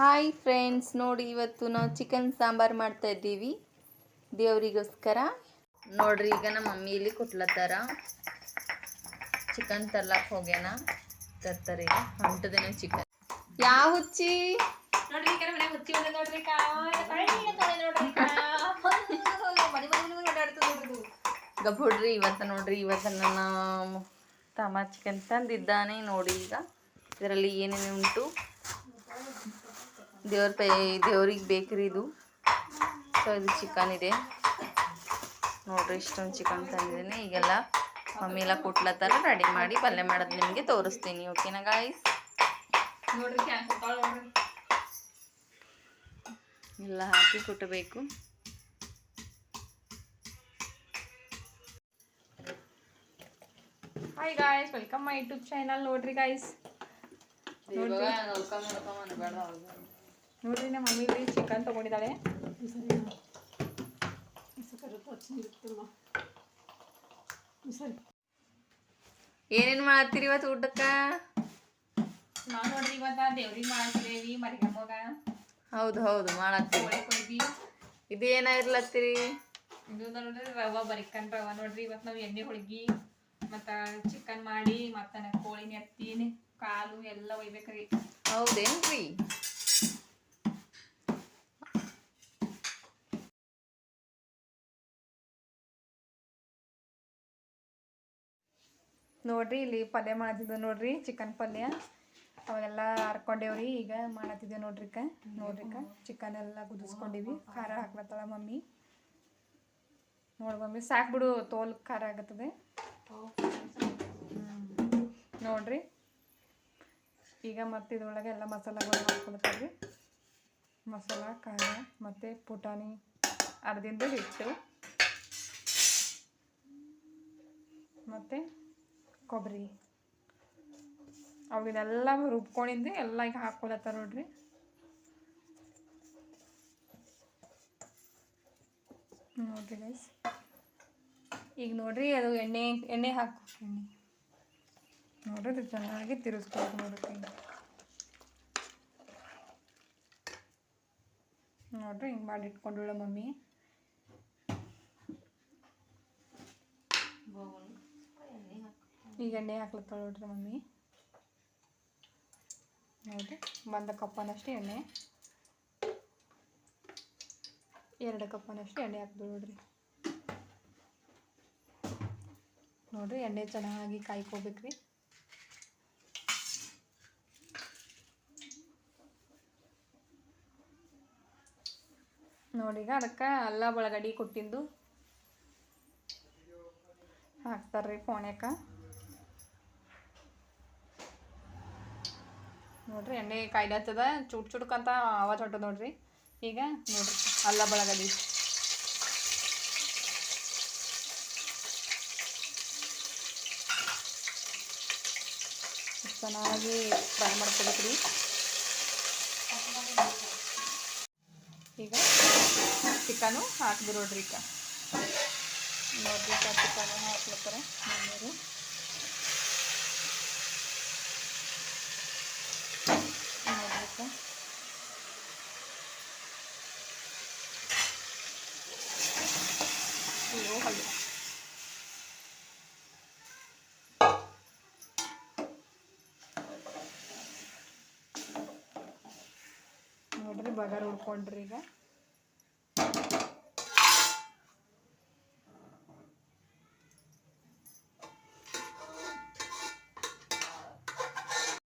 Hi friends, ನೋಡಿ ಇವತ್ತು ನಾವು ಚಿಕನ್ ಸಾಂಬಾರು ಮಾಡ್ತಾ ಇದ್ದೀವಿ ದೇವರಿಗೋಸ್ಕರ. ನೋಡ್ರಿ, ಈಗ ನಮ್ಮ ಮಮ್ಮಿ ಇಲ್ಲಿ ಕೊಟ್ಲತ್ತಾರ. ಚಿಕನ್ ತರ್ಲಕ್ಕೆ ಹೋಗ್ಯಾನ. ತರ್ತಾರೆ ಈಗ ಹೊಂಟದೇನೋ ಚಿಕನ್. ಯಾವ ಹುಚ್ಚಿ ನೋಡ್ರಿ, ಹುಚ್ಚಿ ನೋಡ್ರಿ ಗಬ್ಬುಡ್ರಿ. ಇವತ್ತು ನನ್ನ ತಮ್ಮ ಚಿಕನ್ ತಂದಿದ್ದಾನೆ. ನೋಡಿ ಈಗ ಇದರಲ್ಲಿ ಏನೇನು ಉಂಟು. ದೇವ್ರಿಗೆ ಬೇಕ್ರಿ ಇದು. ಸೊ ಇದು ಚಿಕನ್ ಇದೆ ನೋಡ್ರಿ. ಇಷ್ಟೊಂದು ಚಿಕನ್ ತಂದಿದ್ದೀನಿ. ಈಗೆಲ್ಲ ಮಮ್ಮಿ ಎಲ್ಲ ಕೊಟ್ಲತ್ತಾರ. ರೆಡಿ ಮಾಡಿ ಪಲ್ಯ ಮಾಡೋದು ನಿಮಗೆ ತೋರಿಸ್ತೀನಿ. ಓಕೆನಾ ಗಾಯ್ಸ್? ನೋಡ್ರಿ, ಎಲ್ಲ ಹಾಕಿ ಕುಟ್ಟಬೇಕು. Hi guys, welcome my YouTube channel. ನೋಡ್ರಿ ಗಾಯ್ಸ್, ನೋಡ್ರಿ ನಮ್ಮ ಮಮ್ಮಿ ಚಿಕನ್ ತಗೊಂಡಿದ್ದಾಳೆ. ಏನೇನು ಮಾಡ್ತೀರಿ ಇವತ್ತು ಊಟಕ್ಕ? ನಾವು ನೋಡ್ರಿ ಇವತ್ತ ದೇವ್ರಿಗೆ ಮಾಡ್ತೀವಿ ಮರಿಗಮ್ಮಗ. ಹೌದು ಮಾಡತ್ತೀವಿ. ಇದು ಏನಾಗಿರ್ಲತ್ತೀರಿ? ಇದು ನೋಡ್ರಿ ರವ ಬರಿಕನ್ ರವ. ನೋಡ್ರಿ ಇವತ್ತು ನಾವು ಎಣ್ಣೆ ಹೋಳಿಗೆ ಮತ್ತು ಚಿಕನ್ ಮಾಡಿ ಮತ್ತು ಕೋಳಿ ನೆತ್ತಿ ಕಾಲು ಎಲ್ಲ ಒಯ್ಬೇಕ್ರಿ. ಹೌದೇನ್ರಿ? ನೋಡ್ರಿ ಇಲ್ಲಿ ಪಲ್ಯ ಮಾಡತ್ತಿದ್ದೆ ನೋಡ್ರಿ, ಚಿಕನ್ ಪಲ್ಯ ಅವೆಲ್ಲ ಹರ್ಕೊಂಡೇವ್ರಿ. ಈಗ ಮಾಡತ್ತಿದ್ದೆ ನೋಡ್ರಿಕ. ಚಿಕನ್ ಎಲ್ಲ ಕುದಿಸ್ಕೊಂಡಿವಿ. ಖಾರ ಹಾಕ್ಲತ್ತಳ ಮಮ್ಮಿ. ನೋಡಿ ಮಮ್ಮಿ, ಸಾಕ್ಬಿಡು, ತೋಲ್ ಖಾರ ಆಗತ್ತದೆ ನೋಡ್ರಿ. ಈಗ ಮತ್ತೆ ಇದ್ರೊಳಗೆ ಎಲ್ಲ ಮಸಾಲೆಗಳು ಹಾಕ್ಕೊಳ್ತೀವಿ. ಮಸಾಲ, ಖಾರ ಮತ್ತು ಪುಟಾಣಿ, ಅರ್ಧದಿಂದ ಹಿಟ್ಟು ಮತ್ತು ಕೊಬ್ಬರಿ ಅವನ್ನೆಲ್ಲ ರುಬ್ಕೊಂಡಿದ್ದು ಎಲ್ಲ ಈಗ ಹಾಕ್ಕೊಳತ್ತಾರ ನೋಡ್ರಿ. ಗೈಸ್, ಈಗ ನೋಡ್ರಿ ಅದು ಎಣ್ಣೆ ಹಾಕು. ನೋಡ್ರಿ ಅದು ಚೆನ್ನಾಗಿ ತಿರುಗಿಸ್ಬೇಕು ನೋಡ್ರಿ. ನೋಡ್ರಿ ಹಿಂಗೆ ಮಾಡಿ ಇಟ್ಕೊಂಡ್ಳ ಮಮ್ಮಿ. ಈಗ ಎಣ್ಣೆ ಹಾಕ್ಲತ್ತಾಳ ನೋಡ್ರಿ ಮಮ್ಮಿ. ನೋಡ್ರಿ, 1 ಕಪ್ಪನಷ್ಟು ಎಣ್ಣೆ, 2 ಕಪ್ಪನಷ್ಟು ಎಣ್ಣೆ ಹಾಕ್ದು ನೋಡ್ರಿ. ನೋಡ್ರಿ, ಎಣ್ಣೆ ಚೆನ್ನಾಗಿ ಕಾಯ್ಕೋಬೇಕ್ರಿ. ನೋಡೀಗ ಅದಕ್ಕೆ ಅಲ್ಲ ಬಳಗಡಿ ಕೊಟ್ಟಿದ್ದು ಹಾಕ್ತಾರ್ರಿ ಫೋನ್ಯಾಕ. ನೋಡ್ರಿ, ಎಣ್ಣೆ ಕಾಯ್ಲತ್ತದ. ಚುಟ್ಕಂತ ಆವಾಜ್ ಹೊಂಟದ ನೋಡ್ರಿ. ಈಗ ನೋಡ್ರಿ ಅಲ್ಲ ಬಳಗಡಿ ಚೆನ್ನಾಗಿ ಫ್ರೈ ಮಾಡ್ಕೊಬೇಕ್ರಿ. ಈಗ ಚಿಕನು ಹಾಕ್ದು ನೋಡ್ರಿ. ಈಗ ನೋಡ್ರಿ, ಚಿಕನು ಹಾಕ್ಲತ್ತಾರೆ ಮನೆಯವರು. ನೋಡ್ರಿ, ಇದು ಹಲ್ಲು. ನೋಡ್ರಿ, ಬಗಾರ್ ಉಳ್ಕೊಂಡ್ರಿ. ಈಗ